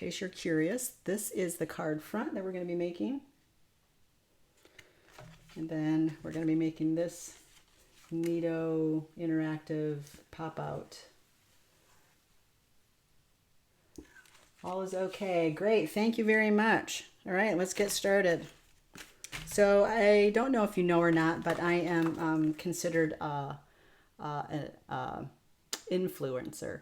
case you're curious, this is the card front that we're going to be making. And then we're going to be making this neato interactive pop-out. All is okay. Great. Thank you very much. All right, let's get started. So I don't know if you know or not, but I am considered a influencer.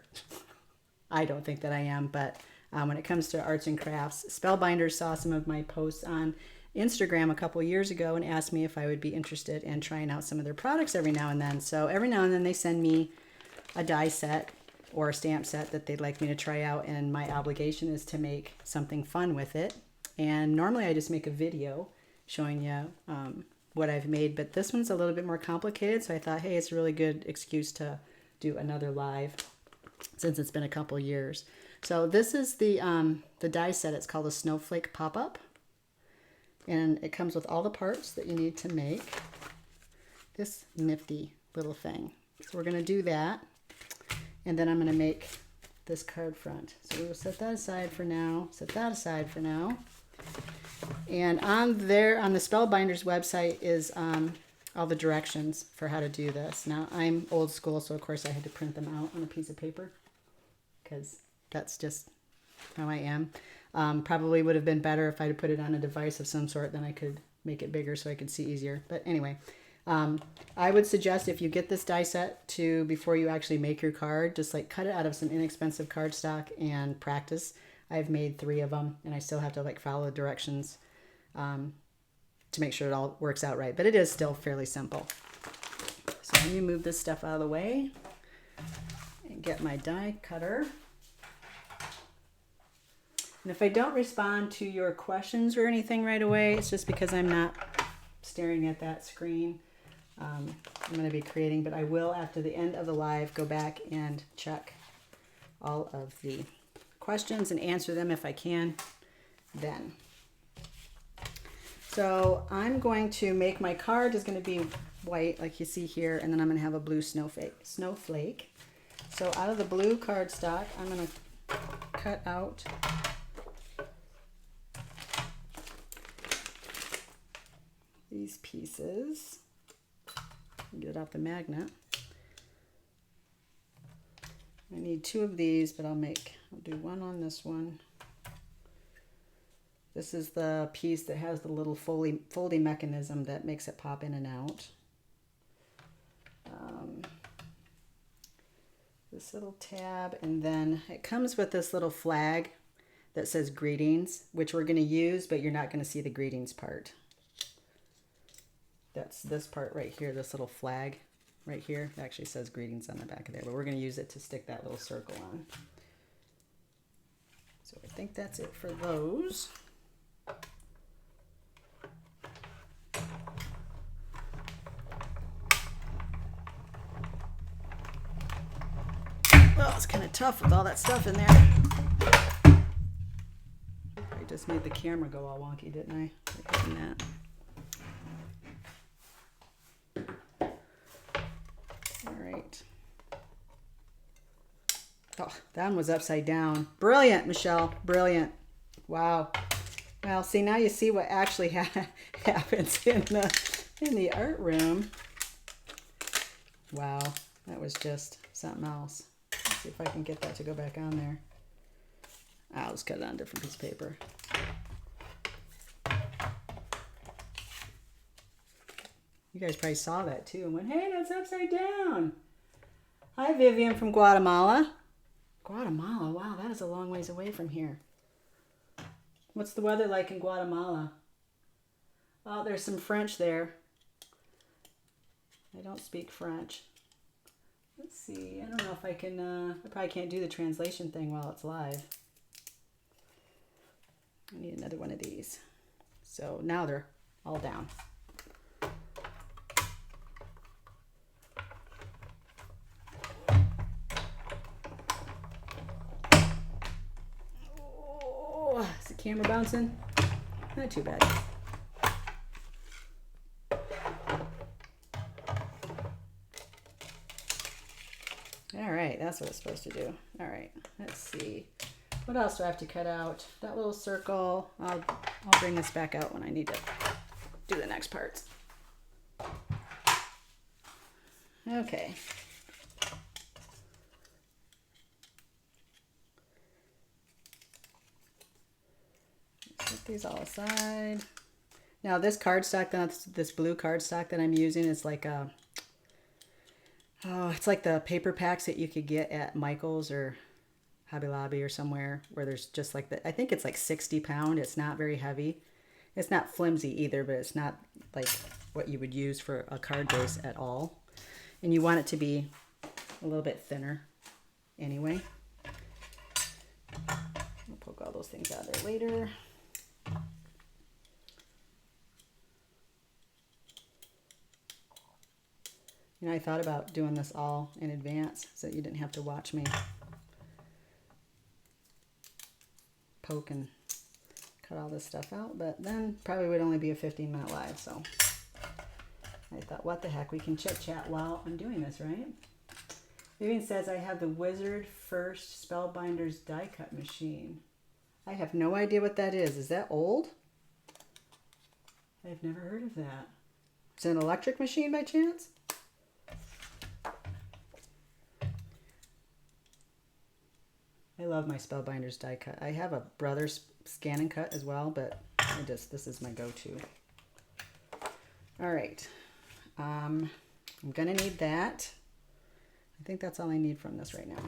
I don't think that I am, but when it comes to arts and crafts, Spellbinders saw some of my posts on Instagram a couple years ago and asked me if I would be interested in trying out some of their products every now and then. So every now and then they send me a die set or a stamp set that they'd like me to try out, and my obligation is to make something fun with it. And normally I just make a video showing you what I've made, but this one's a little bit more complicated, so I thought, hey, it's a really good excuse to do another live since it's been a couple years. So this is the die set. It's called a Snowflake Pop-Up, and it comes with all the parts that you need to make this nifty little thing. So we're going to do that, and then I'm going to make this card front. So we will set that aside for now. Set that aside for now. And on the Spellbinders website is all the directions for how to do this. Now, I'm old school, so of course I had to print them out on a piece of paper because that's just how I am. Probably would have been better if I had put it on a device of some sort, then I could make it bigger so I could see easier. But anyway, I would suggest if you get this die set before you actually make your card, just like cut it out of some inexpensive cardstock and practice. I've made 3 of them, and I still have to like follow the directions to make sure it all works out right. But it is still fairly simple. So let me move this stuff out of the way and get my die cutter. And if I don't respond to your questions or anything right away, it's just because I'm not staring at that screen. I'm going to be creating, but I will, after the end of the live, go back and check all of the questions and answer them if I can then. So I'm going to make my card is going to be white like you see here, and then I'm going to have a blue snowflake. So out of the blue cardstock, I'm going to cut out these pieces. Get it off the magnet. I need 2 of these, but I'll do 1 on this one. This is the piece that has the little folding mechanism that makes it pop in and out. This little tab, and then it comes with this little flag that says greetings, which we're going to use, but you're not going to see the greetings part. That's this part right here, this little flag right here. It actually says greetings on the back of there, but we're going to use it to stick that little circle on. So I think that's it for those. Oh, it's kind of tough with all that stuff in there. I just made the camera go all wonky, didn't I? By hitting that. Oh, that one was upside down. Brilliant, Michelle. Brilliant. Wow. Well, see, now you see what actually happens in the art room. Wow, that was just something else. Let's see if I can get that to go back on there. I'll just cut it on a different piece of paper. You guys probably saw that too and went, hey, that's upside down. Hi, Vivian from Guatemala. Guatemala, wow, that is a long ways away from here. What's the weather like in Guatemala? Oh, there's some French there. I don't speak French. Let's see, I don't know if I can, I probably can't do the translation thing while it's live. I need another one of these. So now they're all down. Camera bouncing? Not too bad. All right, that's what it's supposed to do. All right, let's see. What else do I have to cut out? That little circle. I'll bring this back out when I need to do the next parts. Okay. Set these all aside. Now this cardstock, this blue cardstock that I'm using is like it's like the paper packs that you could get at Michael's or Hobby Lobby or somewhere where there's just like I think it's like 60 pound. It's not very heavy. It's not flimsy either, but it's not like what you would use for a card base at all. And you want it to be a little bit thinner anyway. I'll poke all those things out there later. You know, I thought about doing this all in advance so that you didn't have to watch me poke and cut all this stuff out, but then probably would only be a 15-minute live, so I thought, what the heck, we can chit-chat while I'm doing this, right? Vivian says, I have the Wizard First Spellbinders die cut machine. I have no idea what that is. Is that old? I've never heard of that. Is it an electric machine by chance? I love my Spellbinders die cut. I have a Brothers scan and cut as well, but this is my go-to. All right. I'm gonna need that. I think that's all I need from this right now.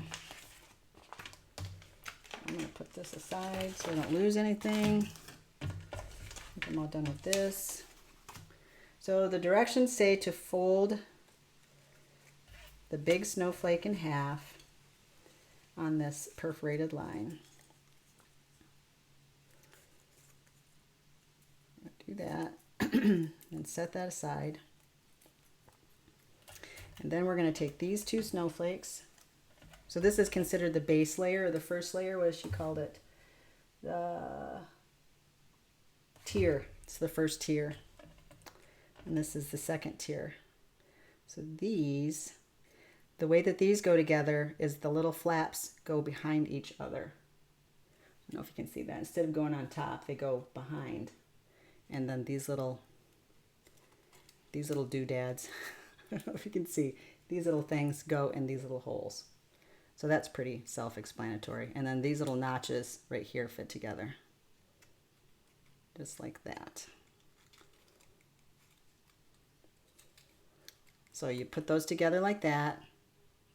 I'm gonna put this aside so I don't lose anything. I think I'm all done with this. So the directions say to fold the big snowflake in half on this perforated line. Do that and set that aside. And then we're going to take these two snowflakes. So this is considered the base layer, or the first layer. What has she called it? The tier. It's the first tier. And this is the second tier. So these, the way that these go together is the little flaps go behind each other. I don't know if you can see that. Instead of going on top, they go behind. And then these little doodads, I don't know if you can see, these little things go in these little holes. So that's pretty self-explanatory. And then these little notches right here fit together. Just like that. So you put those together like that.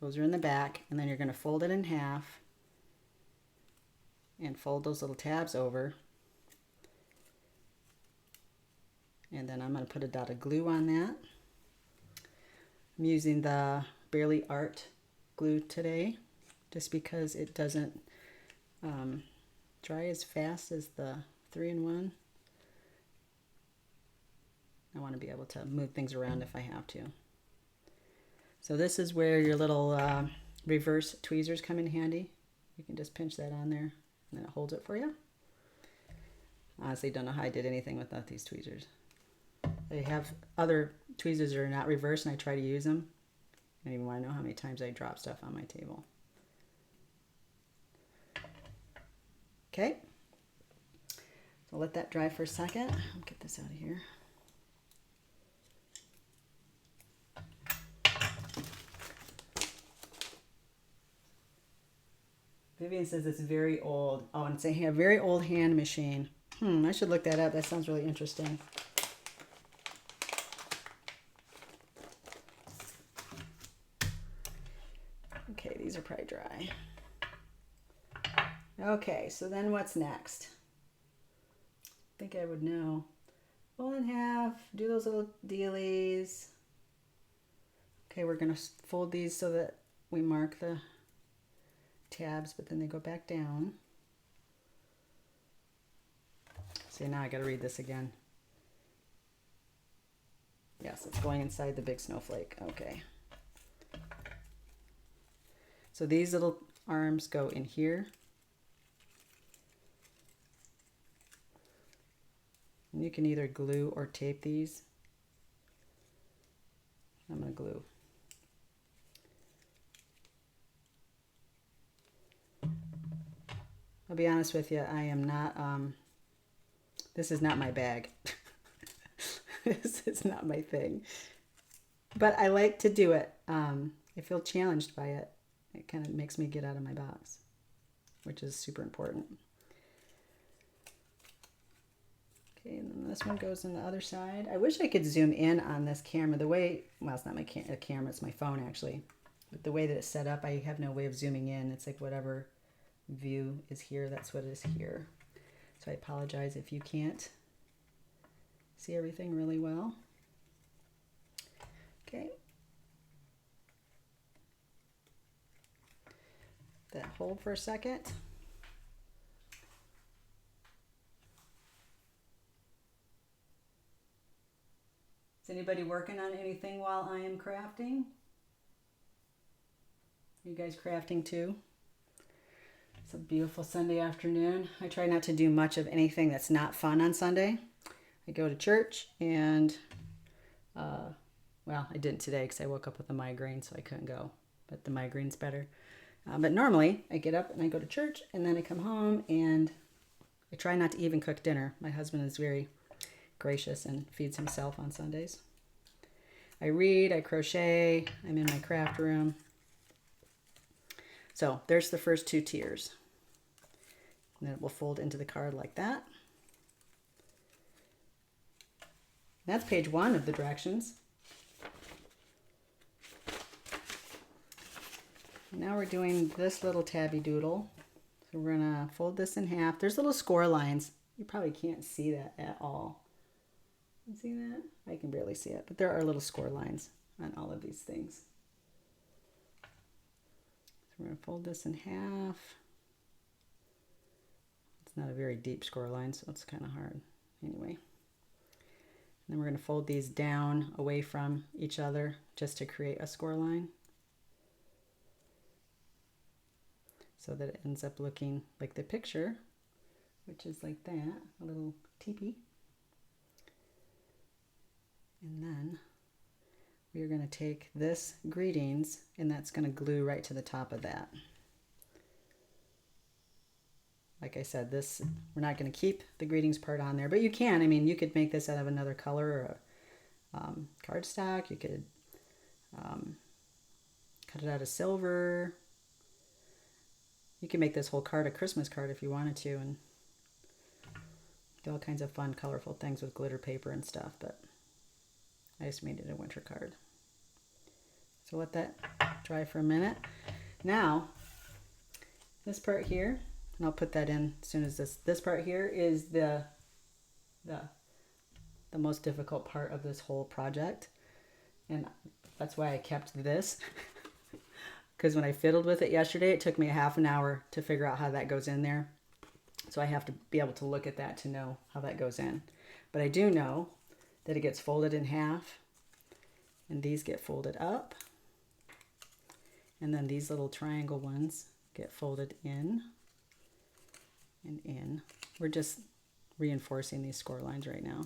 Those are in the back. And then you're going to fold it in half. And fold those little tabs over. And then I'm going to put a dot of glue on that. I'm using the Barely Art glue today, just because it doesn't dry as fast as the 3-in-1. I want to be able to move things around if I have to. So this is where your little reverse tweezers come in handy. You can just pinch that on there and then it holds it for you. Honestly, don't know how I did anything without these tweezers. I have other tweezers that are not reversed and I try to use them. I don't even want to know how many times I drop stuff on my table. Okay. So let that dry for a second. I'll get this out of here. Vivian says it's very old. Oh, and it's a very old hand machine. I should look that up. That sounds really interesting. Okay, these are probably dry. Okay, so then what's next? I think I would know. Fold in half, do those little dealies. Okay, we're going to fold these so that we mark the tabs, but then they go back down. See, now I got to read this again. Yes, it's going inside the big snowflake. Okay. So these little arms go in here. And you can either glue or tape these. I'm going to glue. be honest with you, I am not, this is not my bag. This is not my thing. But I like to do it. I feel challenged by it. It kind of makes me get out of my box, which is super important. Okay, and then this one goes on the other side. I wish I could zoom in on this camera. The way, well, it's not my camera, it's my phone actually. But the way that it's set up, I have no way of zooming in. It's like whatever view is here, that's what is here. So I apologize if you can't see everything really well. Okay. That hold for a second. Is anybody working on anything while I am crafting? Are you guys crafting too? It's a beautiful Sunday afternoon. I try not to do much of anything that's not fun on Sunday. I go to church and, well, I didn't today because I woke up with a migraine, so I couldn't go, but the migraine's better. But normally I get up and I go to church and then I come home and I try not to even cook dinner. My husband is very gracious and feeds himself on Sundays. I read, I crochet, I'm in my craft room. So there's the first 2 tiers. And then it will fold into the card like that. That's page 1 of the directions. Now we're doing this little tabby doodle. So we're gonna fold this in half. There's little score lines. You probably can't see that at all. You see that? I can barely see it, but there are little score lines on all of these things. So we're gonna fold this in half. It's not a very deep score line, so it's kind of hard. Anyway. And then we're gonna fold these down away from each other just to create a score line. So that it ends up looking like the picture, which is like that, a little teepee. And then we are going to take this greetings and that's going to glue right to the top of that. Like I said, this, we're not going to keep the greetings part on there, but you can. I mean, you could make this out of another color or cardstock. You could cut it out of silver. You can make this whole card a Christmas card if you wanted to and do all kinds of fun, colorful things with glitter paper and stuff, but I just made it a winter card. So let that dry for a minute. Now, this part here, and I'll put that in as soon as this part here is the most difficult part of this whole project. And that's why I kept this. Because when I fiddled with it yesterday, it took me a half an hour to figure out how that goes in there. So I have to be able to look at that to know how that goes in. But I do know that it gets folded in half. And these get folded up. And then these little triangle ones get folded in and in. We're just reinforcing these score lines right now.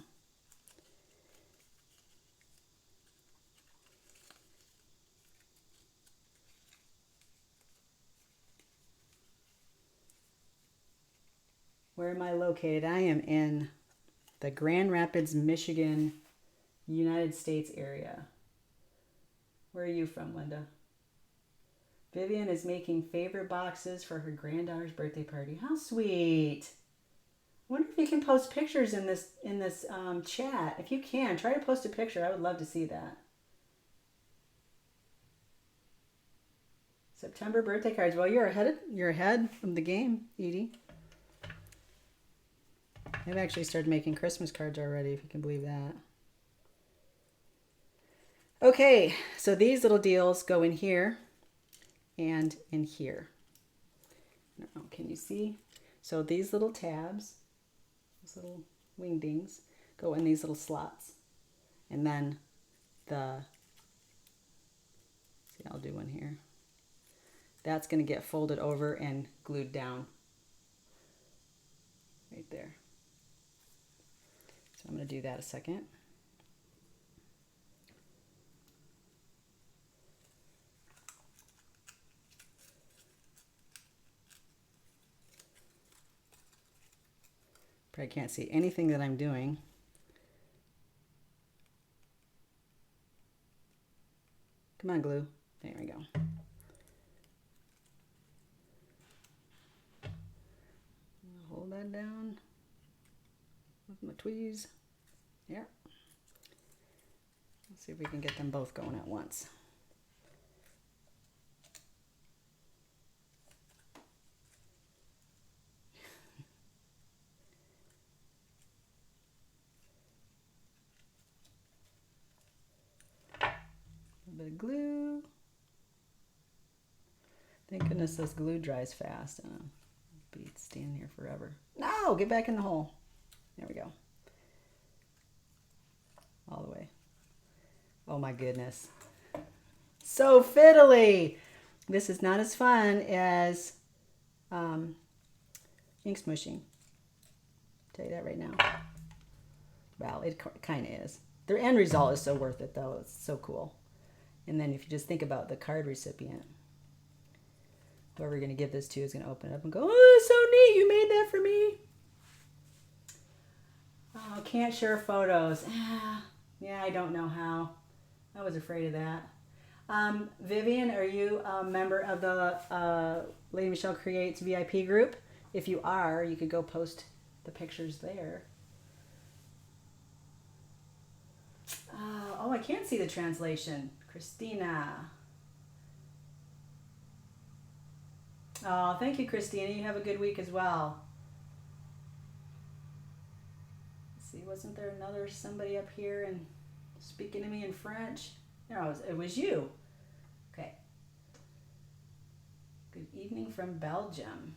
Where am I located? I am in the Grand Rapids, Michigan, United States area. Where are you from, Linda? Vivian is making favorite boxes for her granddaughter's birthday party. How sweet. I wonder if you can post pictures in this chat. If you can, try to post a picture. I would love to see that. September birthday cards. Well, you're ahead of the game, Edie. I've actually started making Christmas cards already, if you can believe that. Okay, so these little deals go in here and in here. Now, can you see? So these little tabs, these little wingdings, go in these little slots. And then see, I'll do one here. That's going to get folded over and glued down right there. So I'm going to do that a second. Probably can't see anything that I'm doing. Come on, glue. There we go. Hold that down with my tweeze. There. Let's see if we can get them both going at once. A little bit of glue. Thank goodness this glue dries fast. I'll be standing here forever. No, get back in the hole. There we go. All the way. Oh my goodness. So fiddly. This is not as fun as ink smooshing. I'll tell you that right now. Well, it kind of is. The end result is so worth it though. It's so cool. And then if you just think about the card recipient, whoever you're going to give this to is going to open it up and go, oh, so neat. You made that for me. Oh, can't share photos. Yeah, I don't know how. I was afraid of that. Vivian, are you a member of the Lady Michelle Creates VIP group? If you are, you could go post the pictures there. Oh, I can't see the translation. Christina. Oh, thank you, Christina. You have a good week as well. Let's see, wasn't there somebody up here and speaking to me in French? No, it was you. Okay. Good evening from Belgium.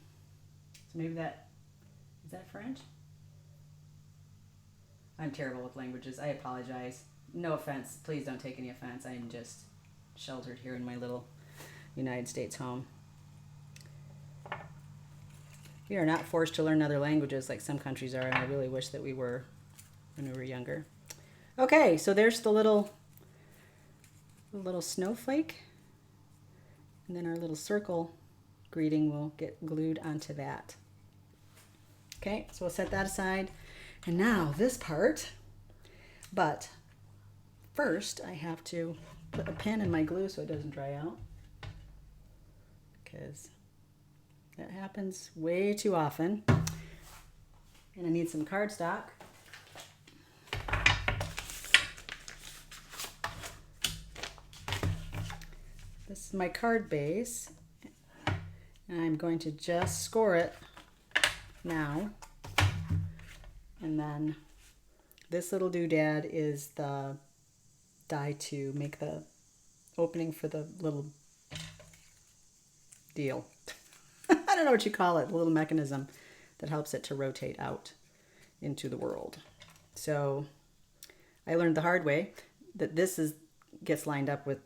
So maybe is that French? I'm terrible with languages. I apologize. No offense. Please don't take any offense. I'm just sheltered here in my little United States home. We are not forced to learn other languages like some countries are, and I really wish that we were when we were younger. Okay, so there's the little snowflake. And then our little circle greeting will get glued onto that. Okay, so we'll set that aside. And now this part, but first I have to put a pin in my glue so it doesn't dry out, because that happens way too often. And I need some cardstock. This is my card base, and I'm going to just score it now. And then this little doodad is the die to make the opening for the little deal. I don't know what you call it, the little mechanism that helps it to rotate out into the world. So I learned the hard way that this gets lined up with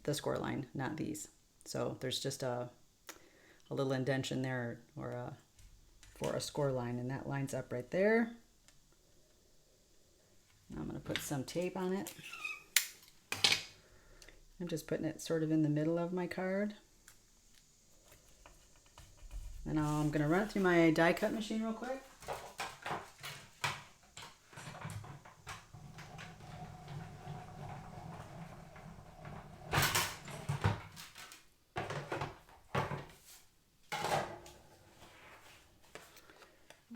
the score line, not these. So there's just a little indentation there or for a score line, and that lines up right there. I'm going to put some tape on it. I'm just putting it sort of in the middle of my card. And I'm going to run it through my die cut machine real quick.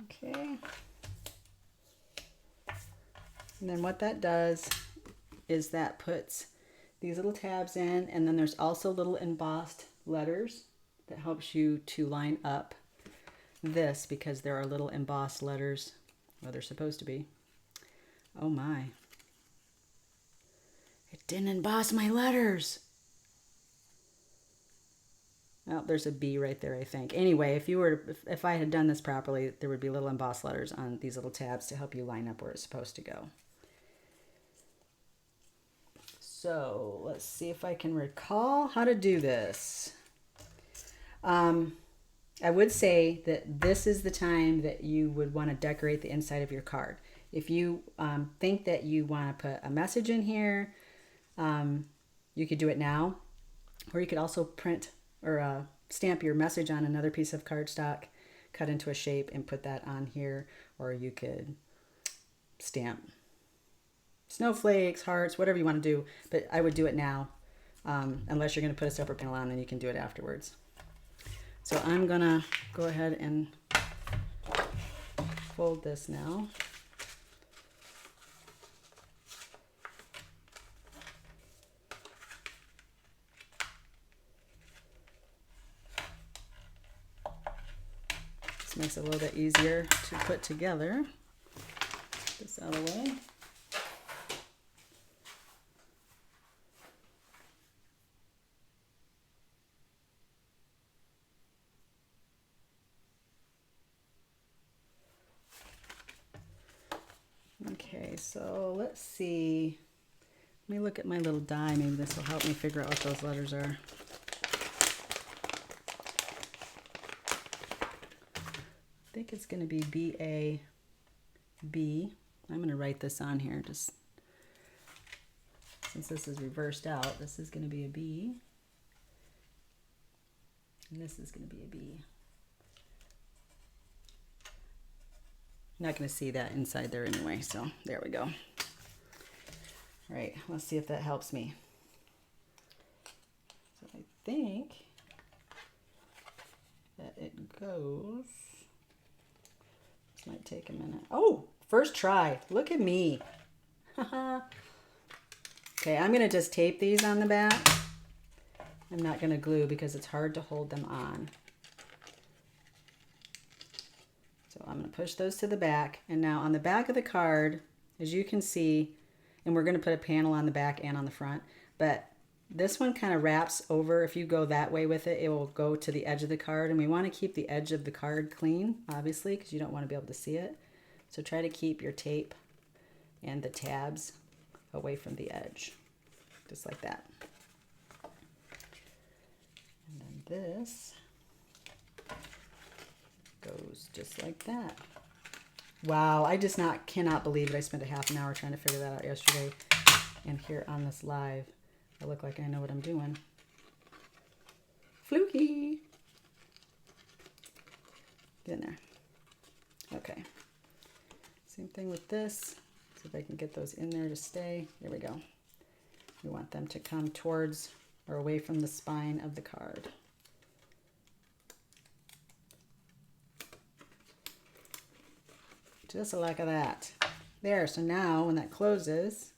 Okay. And then what that does is that puts these little tabs in, and then there's also little embossed letters that helps you to line up this, because there are little embossed letters where they're supposed to be. Oh my. It didn't emboss my letters. Well, there's a B right there, I think. Anyway, if I had done this properly, there would be little embossed letters on these little tabs to help you line up where it's supposed to go. So let's see if I can recall how to do this. I would say that this is the time that you would want to decorate the inside of your card. If you think that you want to put a message in here, you could do it now, or you could also print or stamp your message on another piece of cardstock, cut into a shape and put that on here, or you could stamp snowflakes, hearts, whatever you want to do. But I would do it now, unless you're going to put a separate panel on, then you can do it afterwards. So I'm going to go ahead and fold this now. This makes it a little bit easier to put together. Get this out of the way. Okay, so let's see. Let me look at my little die. Maybe this will help me figure out what those letters are. I think it's going to be B-A-B. I'm going to write this on here just since this is reversed out. This is going to be a B. And this is going to be a B. I'm not going to see that inside there anyway, so there we go. All right, let's see if that helps me. So I think that it goes, this might take a minute. Oh, first try, look at me. Okay, I'm going to just tape these on the back. I'm not going to glue because it's hard to hold them on. So I'm going to push those to the back. And now on the back of the card, as you can see, and we're going to put a panel on the back and on the front, but this one kind of wraps over. If you go that way with it, it will go to the edge of the card. And we want to keep the edge of the card clean, obviously, because you don't want to be able to see it. So try to keep your tape and the tabs away from the edge, just like that. And then this goes just like that. Wow, I just cannot believe it. I spent a half an hour trying to figure that out yesterday. And here on this live, I look like I know what I'm doing. Fluky. Get in there. Okay. Same thing with this. See if I can get those in there to stay. There we go. We want them to come towards or away from the spine of the card. Just like that. There, so now when that closes,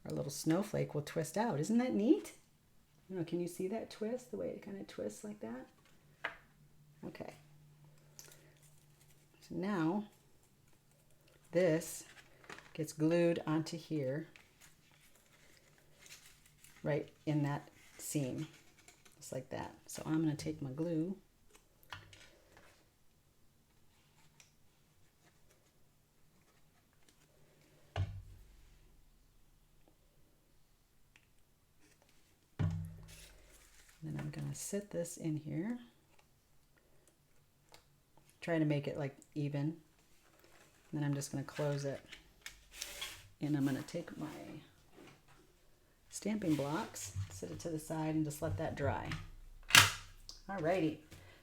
our little snowflake will twist out. Isn't that neat? You know, can you see that twist? The way it kind of twists like that? Okay. So now this gets glued onto here, right in that seam, just like that. So I'm going to take my glue. Then I'm going to sit this in here. Try to make it like even. And then I'm just going to close it. And I'm going to take my stamping blocks, set it to the side, and just let that dry. Alrighty.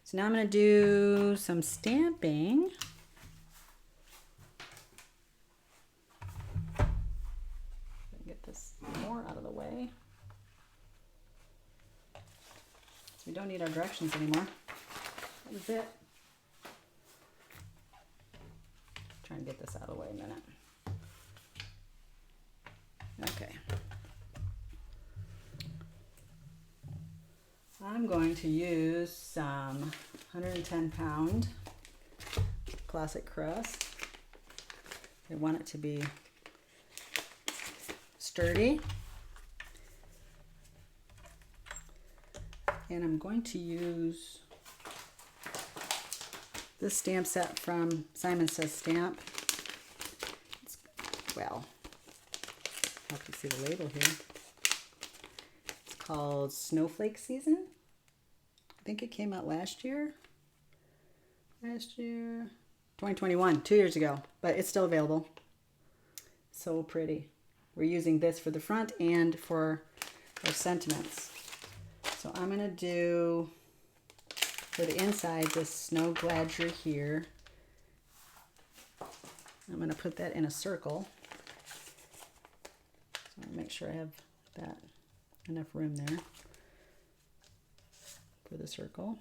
So now I'm going to do some stamping. Get this more out of the way. We don't need our directions anymore. That was it. Try and get this out of the way a minute. Okay. I'm going to use some 110-pound classic crust. I want it to be sturdy. And I'm going to use this stamp set from Simon Says Stamp. Well, I hope you see the label here. It's called Snowflake Season. I think it came out last year. 2021, 2 years ago, but it's still available. So pretty. We're using this for the front and for our sentiments. So I'm going to do For the inside, this snow gladger here, I'm going to put that in a circle. So I'll make sure I have that enough room there for the circle.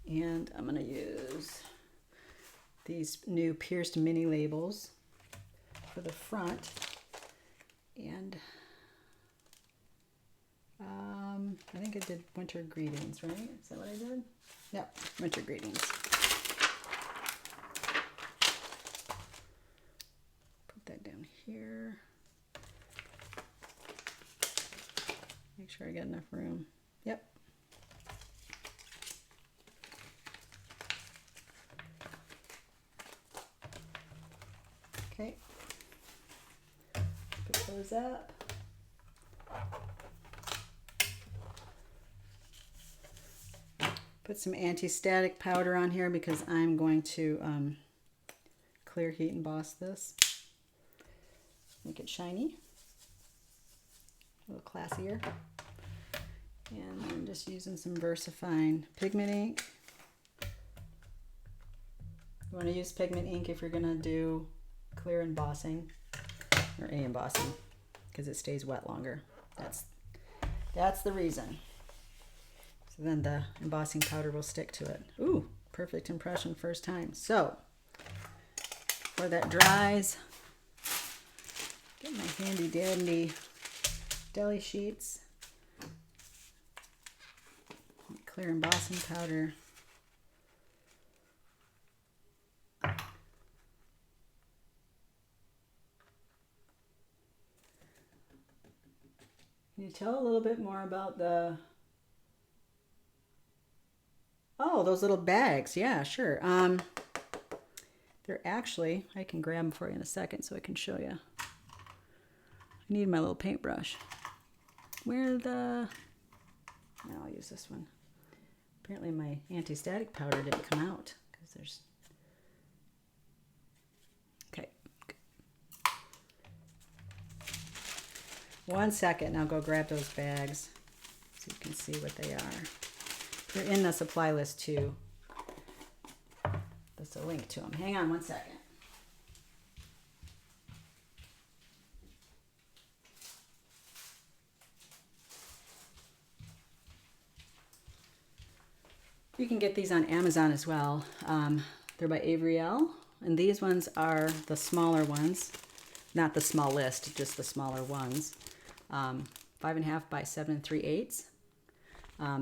And I'm going to use these new pierced mini labels for the front. And I think I did winter greetings, right? Is that what I did? Yep, winter greetings. Put that down here. Make sure I get enough room. Yep. Okay. Put those up. Put some anti-static powder on here because I'm going to clear heat emboss this. Make it shiny. A little classier. And I'm just using some VersaFine pigment ink. You want to use pigment ink if you're going to do clear embossing or any embossing because it stays wet longer. That's the reason. So then the embossing powder will stick to it. Ooh, perfect impression first time. So before that dries, get my handy dandy deli sheets. Clear embossing powder. Can you tell a little bit more about those little bags? Yeah, sure. They're actually, I can grab them for you in a second so I can show you. I need my little paintbrush. No, I'll use this one. Apparently my anti-static powder didn't come out because there's, okay. 1 second, I'll go grab those bags so you can see what they are. They're in the supply list too. There's a link to them. Hang on 1 second. You can get these on Amazon as well. They're by Avriel, and these ones are the smaller ones, not the smallest, just the smaller ones. 5.5 by 7 3/8.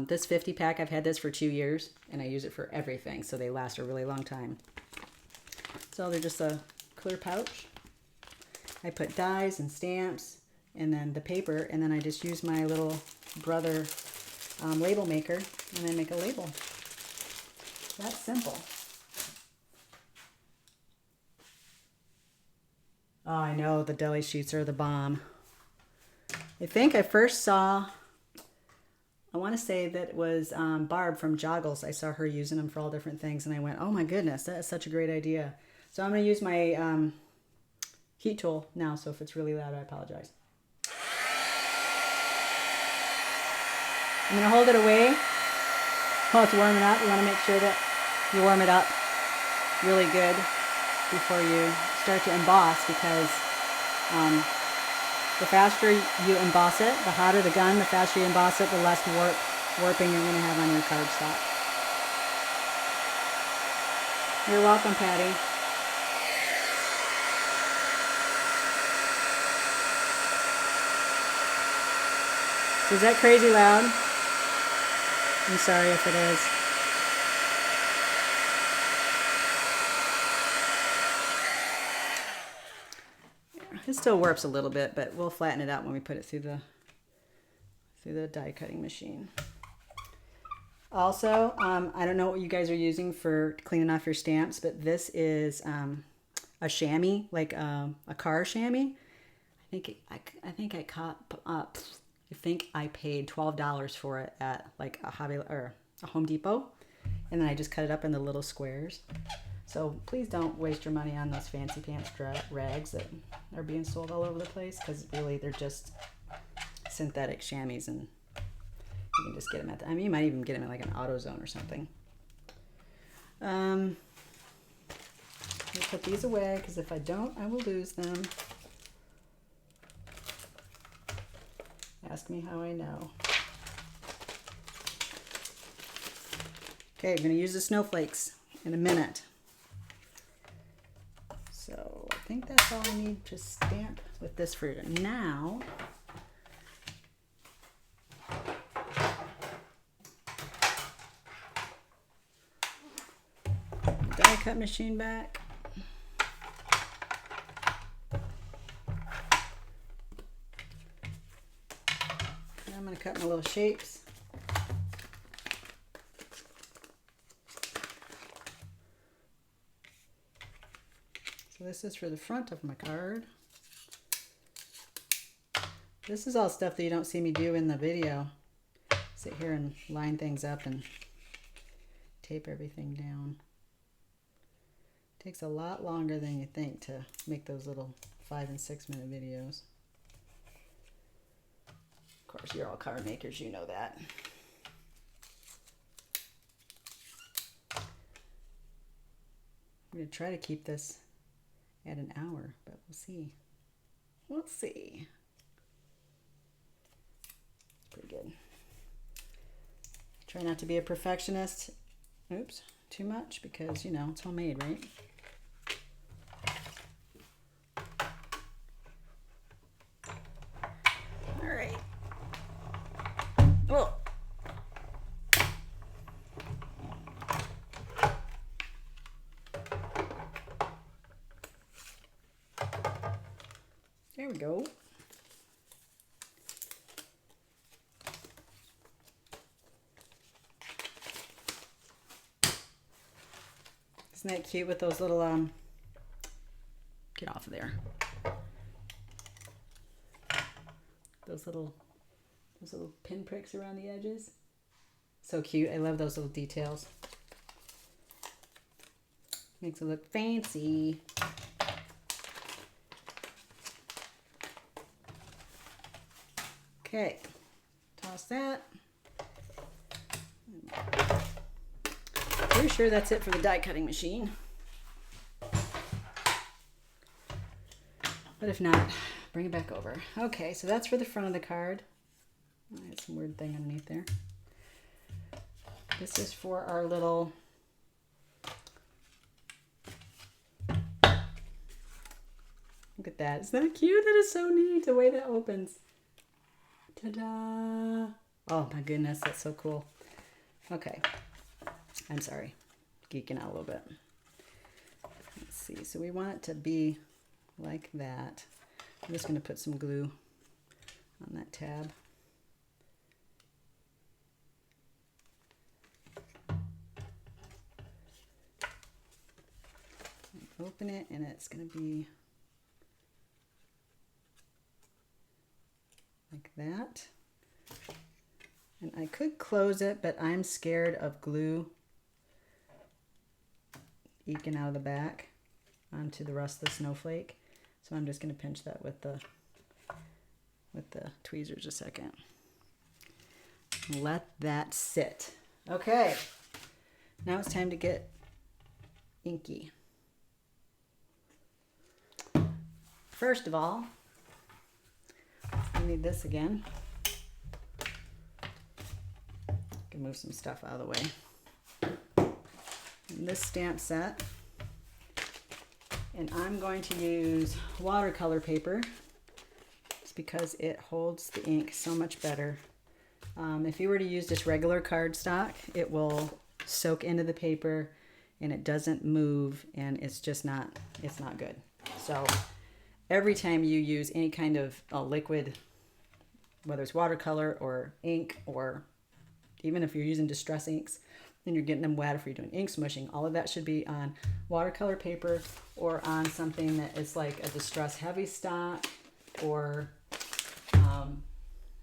This 50 pack, I've had this for 2 years, and I use it for everything, so they last a really long time. So they're just a clear pouch. I put dies and stamps, and then the paper, and then I just use my little brother label maker, and then make a label. That's simple. Oh, I know, the deli sheets are the bomb. I think I first saw, I want to say that it was Barb from Joggles. I saw her using them for all different things, and I went, oh my goodness, that is such a great idea. So I'm going to use my heat tool now, so if it's really loud, I apologize. I'm going to hold it away while it's warming up. You want to make sure that you warm it up really good before you start to emboss, because the faster you emboss it, the hotter the gun, the faster you emboss it, the less warping you're going to have on your cardstock. You're welcome, Patty. So is that crazy loud? I'm sorry if it is. It still warps a little bit, but we'll flatten it out when we put it through the die cutting machine. Also, I don't know what you guys are using for cleaning off your stamps, but this is a chamois, like a car chamois. I think I paid $12 for it at like a Home Depot, and then I just cut it up into little squares. So please don't waste your money on those fancy pants rags that are being sold all over the place, because really they're just synthetic chamois, and you're can just get them at the, I mean, you might even get them in like an AutoZone or something. Let me put these away because if I don't, I will lose them. Ask me how I know. Okay, I'm going to use the snowflakes in a minute. So I think that's all I need to stamp with this for now. Die cut machine back. I'm going to cut my little shapes. So this is for the front of my card. This is all stuff that you don't see me do in the video. Sit here and line things up and tape everything down. Takes a lot longer than you think to make those little 5 and 6 minute videos. Of course, you're all card makers, you know that. I'm going to try to keep this at an hour, but we'll see. We'll see. Pretty good. Try not to be a perfectionist. Oops, too much because, you know, it's homemade, right? All right. Whoa. There we go. Isn't that cute with those little, get off of there. Those little pinpricks around the edges. So cute. I love those little details. Makes it look fancy. Okay, toss that. Pretty sure that's it for the die cutting machine. But if not, bring it back over. Okay, so that's for the front of the card. I had some weird thing underneath there. This is for our little look at that. Isn't that cute? That is so neat, the way that opens. Ta-da! Oh my goodness, that's so cool. Okay. I'm sorry. Geeking out a little bit. Let's see. So we want it to be like that. I'm just going to put some glue on that tab. Open it and it's going to be like that. And I could close it, but I'm scared of glue eking out of the back onto the rest of the snowflake. So I'm just going to pinch that with the tweezers a second. Let that sit. Okay. Now it's time to get inky. First of all, I need this again. Can move some stuff out of the way. And this stamp set, and I'm going to use watercolor paper just because it holds the ink so much better. If you were to use just regular cardstock, it will soak into the paper and it doesn't move, and it's just not, it's not good. So every time you use any kind of liquid, whether it's watercolor or ink, or even if you're using distress inks and you're getting them wet, if you're doing ink smushing, all of that should be on watercolor paper or on something that is like a distress heavy stock, or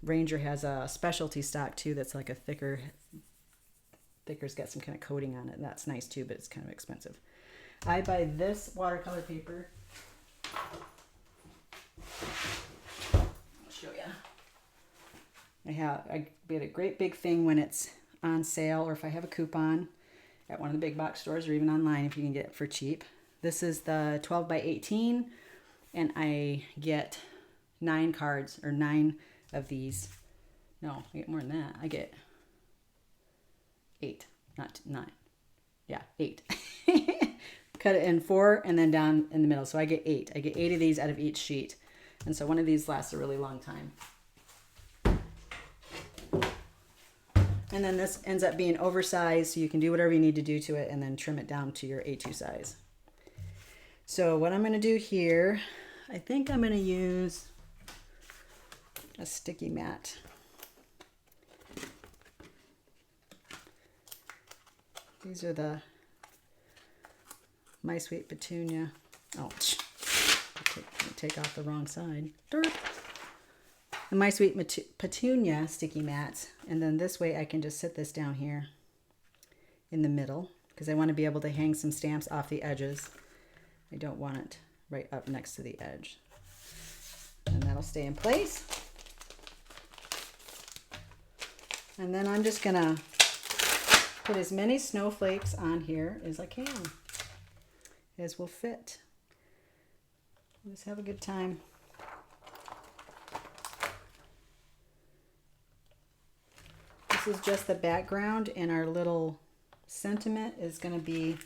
Ranger has a specialty stock too that's like a thicker's got some kind of coating on it. That's nice too, but it's kind of expensive. I buy this watercolor paper. I'll show you. I get a great big thing when it's on sale, or if I have a coupon at one of the big box stores, or even online if you can get it for cheap. This is the 12 by 18, and I get 9 cards, or 9 of these. No, I get more than that. I get 8, not 9. Yeah, 8. Cut it in 4 and then down in the middle. So I get 8. I get 8 of these out of each sheet. And so one of these lasts a really long time. And then this ends up being oversized, so you can do whatever you need to do to it and then trim it down to your A2 size. So what I'm going to do here, I think I'm going to use a sticky mat. These are the My Sweet Petunia. Oh, take off the wrong side. Derp. The My Sweet Petunia sticky mats. And then this way I can just sit this down here in the middle, because I want to be able to hang some stamps off the edges. I don't want it right up next to the edge. And that'll stay in place. And then I'm just going to put as many snowflakes on here as I can, as will fit. Just have a good time. This is just the background, and our little sentiment is going to be,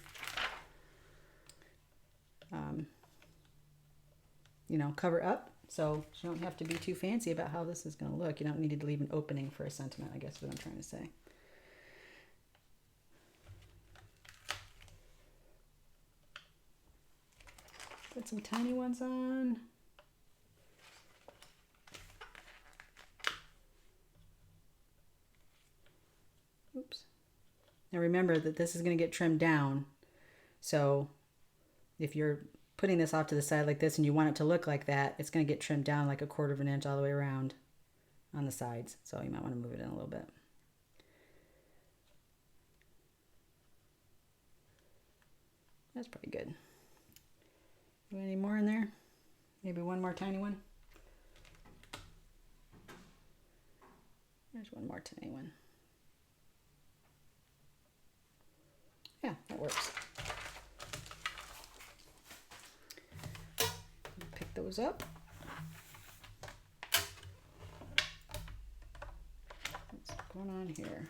cover up. So you don't have to be too fancy about how this is going to look. You don't need to leave an opening for a sentiment, I guess is what I'm trying to say. Put some tiny ones on. Oops. Now remember that this is going to get trimmed down. So if you're putting this off to the side like this and you want it to look like that, it's going to get trimmed down like 1/4 of an inch all the way around on the sides. So you might want to move it in a little bit. That's pretty good. Any more in there? Maybe one more tiny one. There's one more tiny one. Yeah, that works. Pick those up. What's going on here?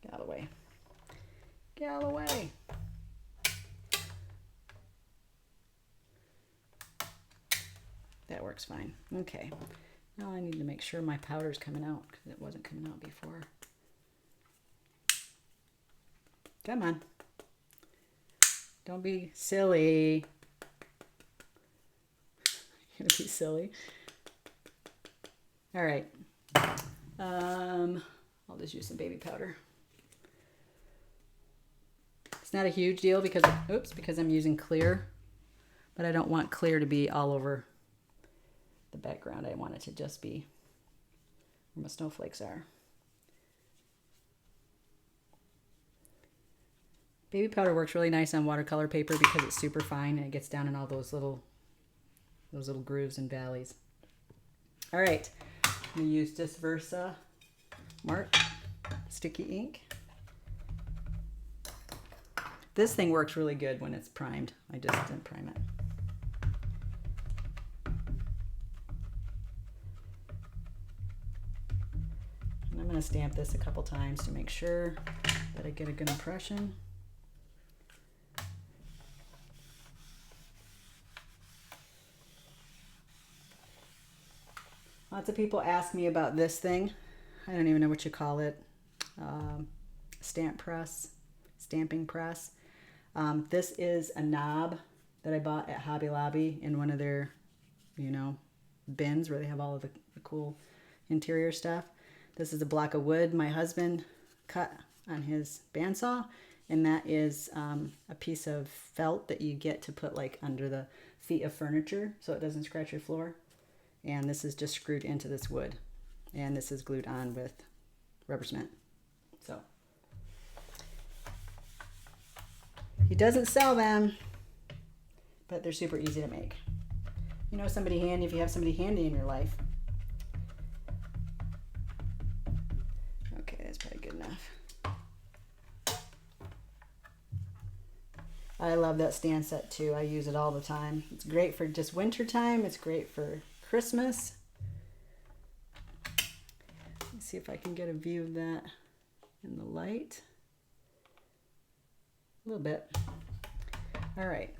Get out of the way. Get out of the way. That works fine. Okay. Now I need to make sure my powder's coming out, because it wasn't coming out before. Come on. Don't be silly. You're gonna be silly. All right. I'll just use some baby powder. It's not a huge deal because I'm using clear, but I don't want clear to be all over the background. I want it to just be where my snowflakes are. Baby powder works really nice on watercolor paper because it's super fine and it gets down in all those little grooves and valleys. All right, I'm gonna use this Versa Mark sticky ink. This thing works really good when it's primed. I just didn't prime it. And I'm going to stamp this a couple times to make sure that I get a good impression. Lots of people ask me about this thing. I don't even know what you call it. Stamping press. This is a knob that I bought at Hobby Lobby in one of their, bins where they have all of the cool interior stuff. This is a block of wood my husband cut on his bandsaw, and that is a piece of felt that you get to put like under the feet of furniture so it doesn't scratch your floor. And this is just screwed into this wood, and this is glued on with rubber cement. So he doesn't sell them, but they're super easy to make. You know somebody handy if you have somebody handy in your life. Okay, that's probably good enough. I love that stand set too. I use it all the time. It's great for just winter time. It's great for Christmas. Let's see if I can get a view of that in the light. A little bit. All right.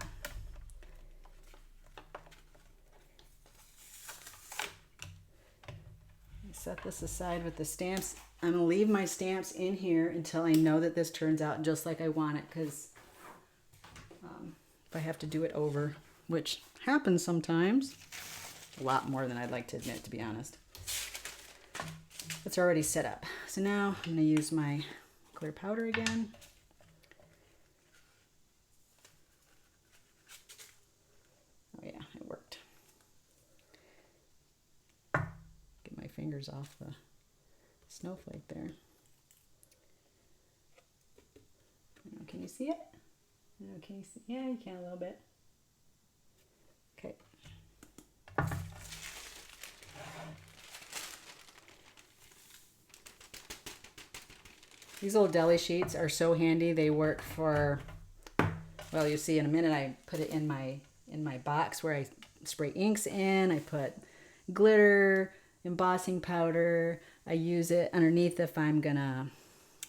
Set this aside with the stamps. I'm going to leave my stamps in here until I know that this turns out just like I want it, because if I have to do it over, which happens sometimes, a lot more than I'd like to admit, to be honest. It's already set up. So now I'm going to use my clear powder again. Oh yeah, it worked. Get my fingers off the snowflake there. Can you see it? Can you see? Yeah, you can a little bit. Okay. These little deli sheets are so handy. They work for, well, you'll see in a minute. I put it in my box where I spray inks in. I put glitter, embossing powder. I use it underneath if I'm gonna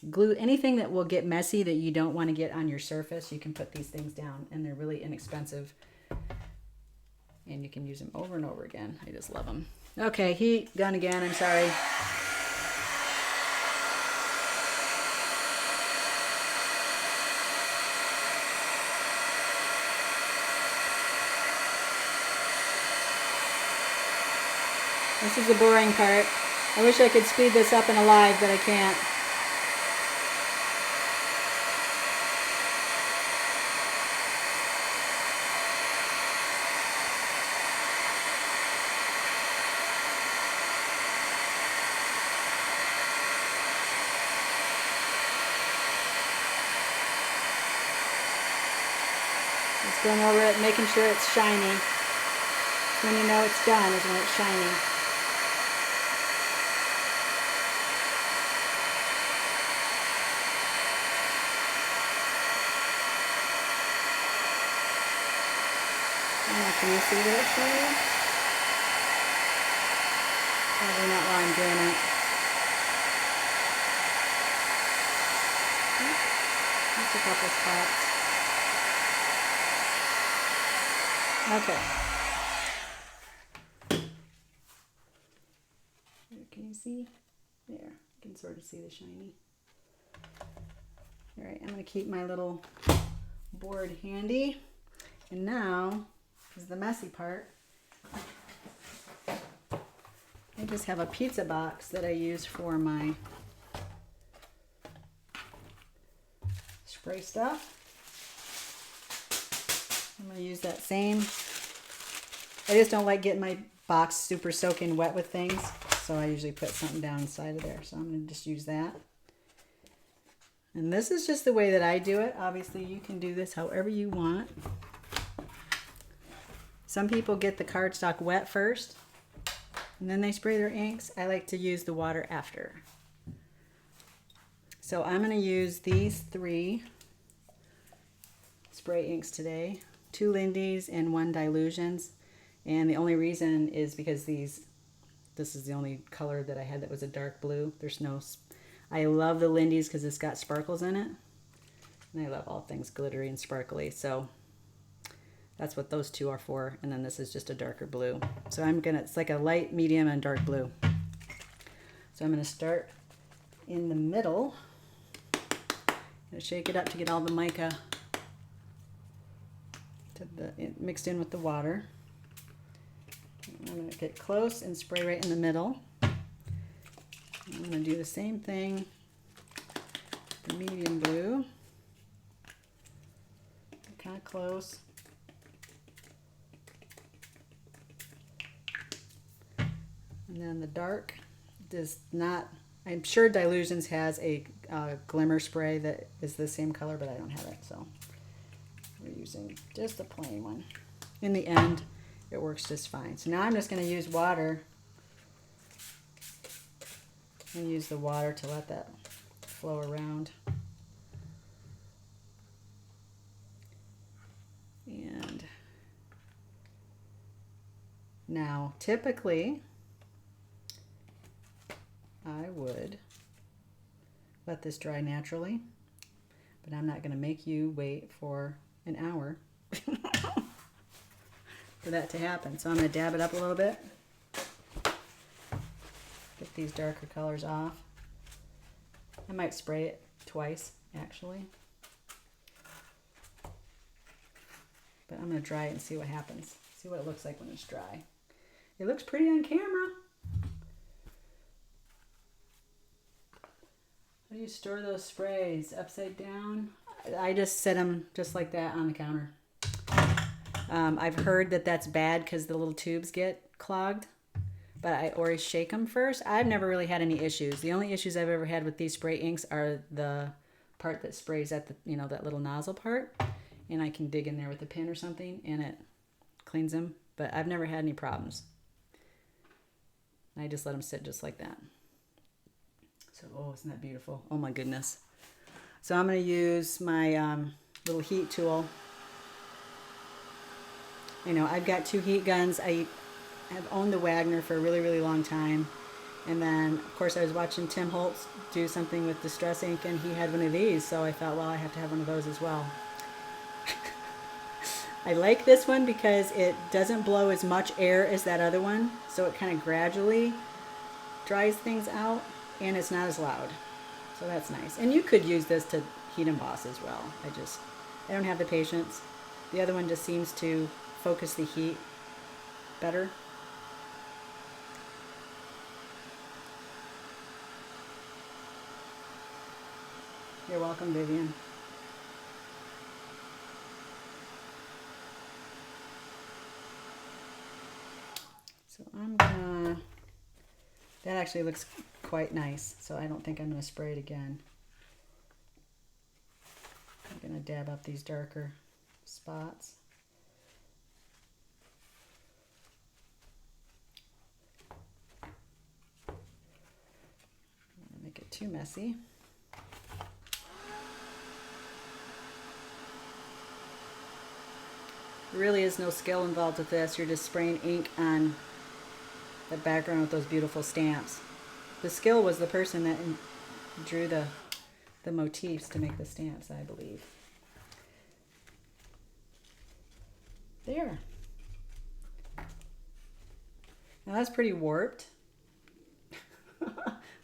glue anything that will get messy that you don't want to get on your surface. You can put these things down, and they're really inexpensive, and you can use them over and over again. I just love them. Okay, heat gun again. I'm sorry. This is the boring part. I wish I could speed this up in a live, but I can't. Just going over it, making sure it's shiny. When you know it's done is when it's shiny. Can you see that shiny? Probably not while I'm doing it. Just a couple spots. Okay. Can you see? There. You can sort of see the shiny. All right, I'm going to keep my little board handy. And now is the messy part. I just have a pizza box that I use for my spray stuff. I'm going to use that same. I just don't like getting my box super soaking wet with things, so I usually put something down inside of there. So I'm going to just use that. And this is just the way that I do it. Obviously, you can do this however you want. Some people get the cardstock wet first, and then they spray their inks. I like to use the water after. So I'm going to use these 3 spray inks today. 2 Lindy's and 1 Dilutions. And the only reason is because this is the only color that I had that was a dark blue. There's no, I love the Lindy's because it's got sparkles in it. And I love all things glittery and sparkly. So that's what those 2 are for. And then this is just a darker blue. So it's like a light, medium, and dark blue. So I'm gonna start in the middle. Gonna shake it up to get all the mica mixed in with the water. I'm gonna get close and spray right in the middle. I'm gonna do the same thing, the medium blue. Kind of close. And then the dark does not, I'm sure Dilutions has a glimmer spray that is the same color, but I don't have it, so we're using just a plain one. In the end, it works just fine. So now I'm just going to use water. I'm going to use the water to let that flow around. And now typically I would let this dry naturally, but I'm not going to make you wait for an hour for that to happen. So I'm going to dab it up a little bit. Get these darker colors off. I might spray it twice, actually. But I'm going to dry it and see what happens. See what it looks like when it's dry. It looks pretty on camera. How do you store those sprays? Upside down? I just set them just like that on the counter. I've heard that that's bad because the little tubes get clogged. But I always shake them first. I've never really had any issues. The only issues I've ever had with these spray inks are the part that sprays at the, you know, that little nozzle part. And I can dig in there with a pin or something and it cleans them. But I've never had any problems. I just let them sit just like that. So, oh, isn't that beautiful? Oh my goodness. So I'm going to use my little heat tool. You know, I've got 2 heat guns. I have owned the Wagner for a really, really long time. And then, of course, I was watching Tim Holtz do something with Distress ink, and he had one of these. So I thought, well, I have to have one of those as well. I like this one because it doesn't blow as much air as that other one. So it kind of gradually dries things out, and it's not as loud. So that's nice. And you could use this to heat emboss as well. I don't have the patience. The other one just seems to focus the heat better. You're welcome, Vivian. So I'm gonna, that actually looks quite nice, so I don't think I'm gonna spray it again. I'm gonna dab up these darker spots. Don't make it too messy. There really is no skill involved with this. You're just spraying ink on the background with those beautiful stamps. The skill was the person that drew the motifs to make the stamps, I believe. There. Now that's pretty warped,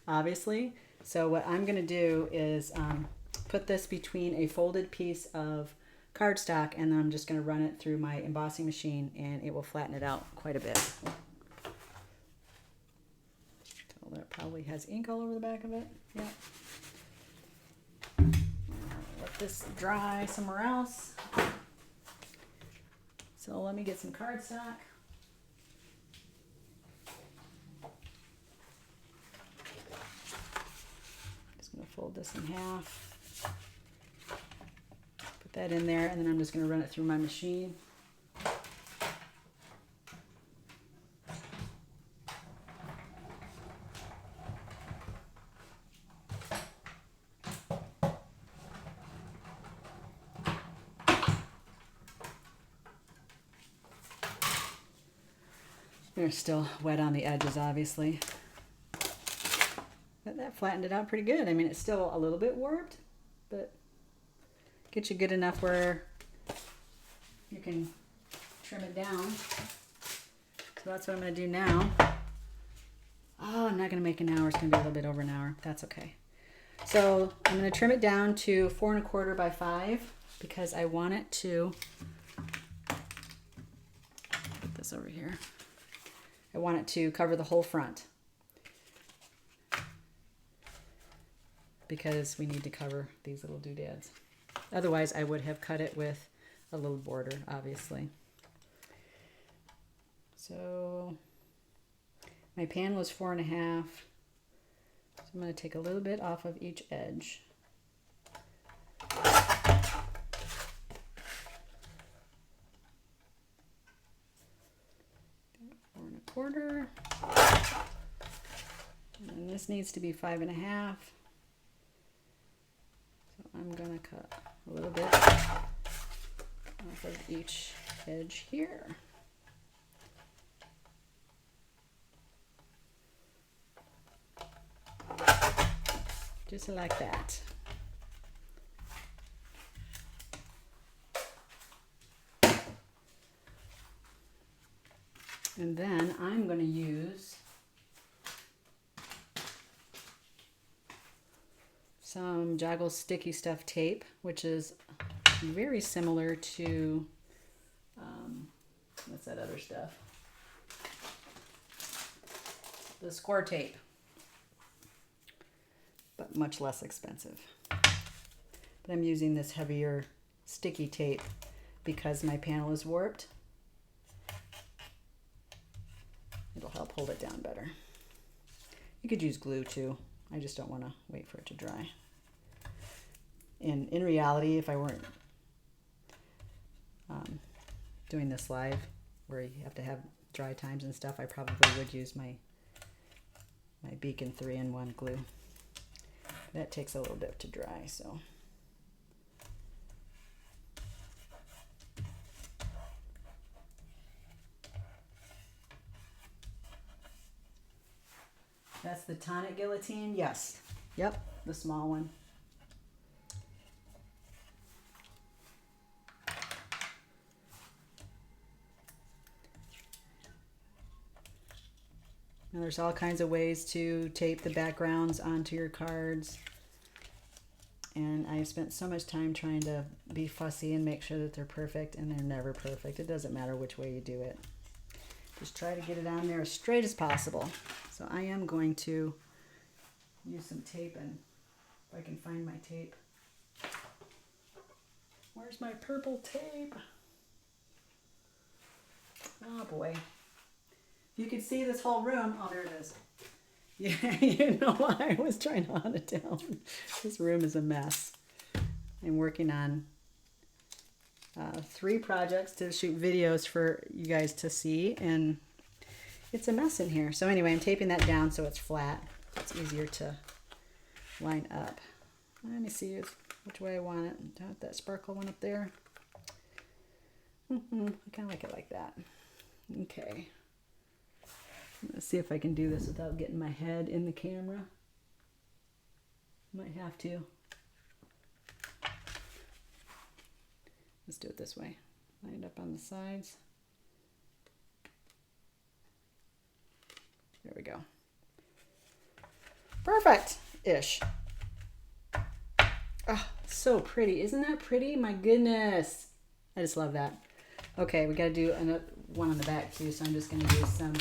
obviously. So what I'm going to do is put this between a folded piece of cardstock, and then I'm just going to run it through my embossing machine, and it will flatten it out quite a bit. So that probably has ink all over the back of it. Yeah. Let this dry somewhere else. So let me get some cardstock. Just going to fold this in half. Put that in there, and then I'm just going to run it through my machine. They're still wet on the edges, obviously. But that flattened it out pretty good. I mean, it's still a little bit warped, but get you good enough where you can trim it down. So that's what I'm going to do now. Oh, I'm not going to make an hour. It's going to be a little bit over an hour. That's okay. So I'm going to trim it down to 4 1/4 by 5 because I want it to, put this over here. I want it to cover the whole front because we need to cover these little doodads. Otherwise, I would have cut it with a little border, obviously. So my pan was 4 1/2. So I'm going to take a little bit off of each edge. needs to be 5.5. So I'm gonna cut a little bit off of each edge here. Just like that. And then I'm going to use some Joggle Sticky Stuff tape, which is very similar to, what's that other stuff? The score tape, but much less expensive. But I'm using this heavier sticky tape because my panel is warped. It'll help hold it down better. You could use glue too. I just don't want to wait for it to dry. And in reality, if I weren't doing this live where you have to have dry times and stuff, I probably would use my Beacon 3-in-1 glue. That takes a little bit to dry, so. That's the tonic guillotine? Yes. Yep, the small one. Now there's all kinds of ways to tape the backgrounds onto your cards. And I've spent so much time trying to be fussy and make sure that they're perfect, and they're never perfect. It doesn't matter which way you do it. Just try to get it on there as straight as possible. So I am going to use some tape, and if I can find my tape. Where's my purple tape? Oh boy. You could see this whole room. Oh, there it is. Yeah, you know why I was trying to hunt it down. This room is a mess. I'm working on 3 projects to shoot videos for you guys to see, and it's a mess in here. So anyway, I'm taping that down so it's flat. It's easier to line up. Let me see which way I want it. Do I want that sparkle one up there? I kind of like it like that. Okay. Let's see if I can do this without getting my head in the camera. Might have to. Let's do it this way. Line it up on the sides. There we go. Perfect-ish. Oh, so pretty. Isn't that pretty? My goodness. I just love that. Okay, we got to do another one on the back too, so I'm just going to use some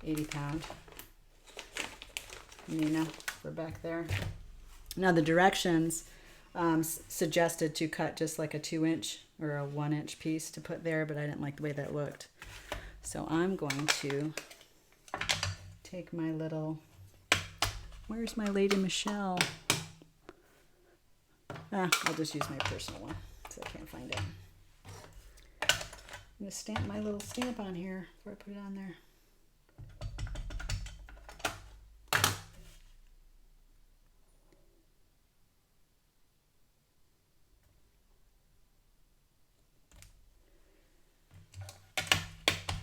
80-pound Nina for back there. Now the directions suggested to cut just like a 2-inch or a 1-inch piece to put there, but I didn't like the way that looked. So I'm going to take my little, where's my Lady Michelle? I'll just use my personal one, so I can't find it. I'm going to stamp my little stamp on here before I put it on there.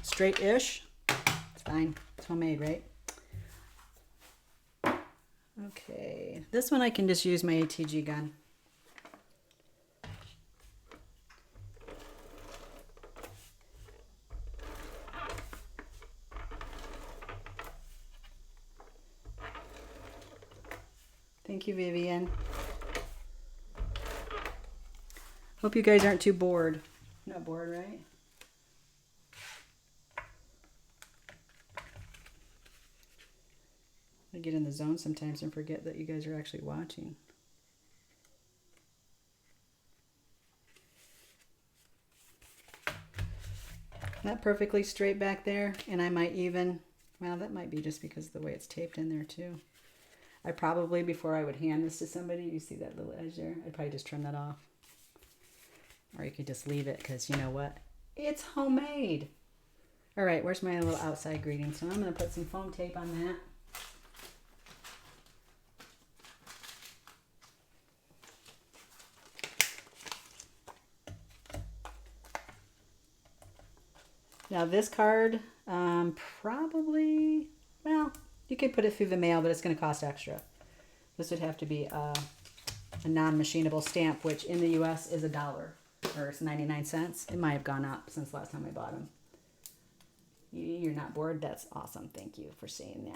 Straight-ish. It's fine. It's homemade, right? Okay. This one I can just use my ATG gun. Thank you, Vivian. Hope you guys aren't too bored. You're not bored, right? I get in the zone sometimes and forget that you guys are actually watching. Not perfectly straight back there, and I might even, well, that might be just because of the way it's taped in there too. I probably, before I would hand this to somebody, you see that little edge there? I'd probably just trim that off. Or you could just leave it, because you know what? It's homemade. All right, where's my little outside greeting? So I'm going to put some foam tape on that. Now this card, probably, well, you could put it through the mail, but it's going to cost extra. This would have to be a non-machinable stamp, which in the U.S. is $1 or it's 99 cents. It might have gone up since last time I bought them. You're not bored? That's awesome. Thank you for saying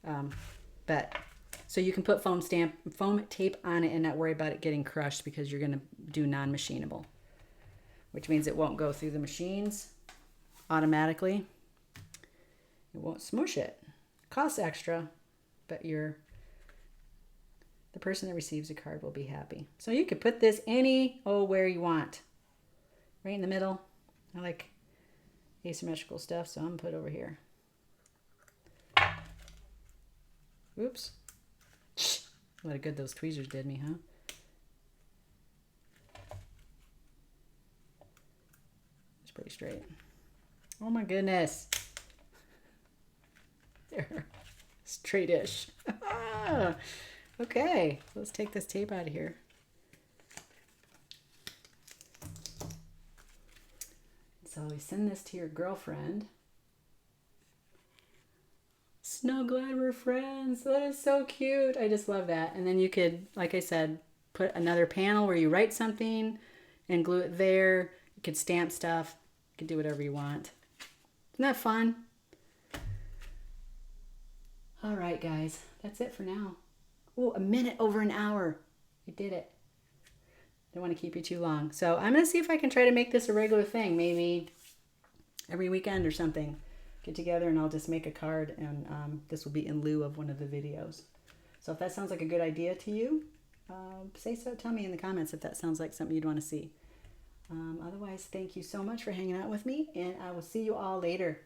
that. But so you can put foam tape on it and not worry about it getting crushed because you're going to do non-machinable, which means it won't go through the machines automatically. It won't smush it. Costs extra, but the person that receives the card will be happy. So you could put this where you want. Right in the middle. I like asymmetrical stuff, so I'm going to put it over here. Oops. What a good those tweezers did me, huh? It's pretty straight. Oh my goodness. There. Straight-ish. Okay, let's take this tape out of here. So you send this to your girlfriend. So glad we're friends. That is so cute. I just love that. And then you could, like I said, put another panel where you write something and glue it there. You could stamp stuff. You could do whatever you want. Isn't that fun? All right, guys. That's it for now. Oh, a minute over an hour. We did it. Don't want to keep you too long. So I'm going to see if I can try to make this a regular thing. Maybe every weekend or something. Get together and I'll just make a card and this will be in lieu of one of the videos. So if that sounds like a good idea to you, say so. Tell me in the comments if that sounds like something you'd want to see. Otherwise, thank you so much for hanging out with me and I will see you all later.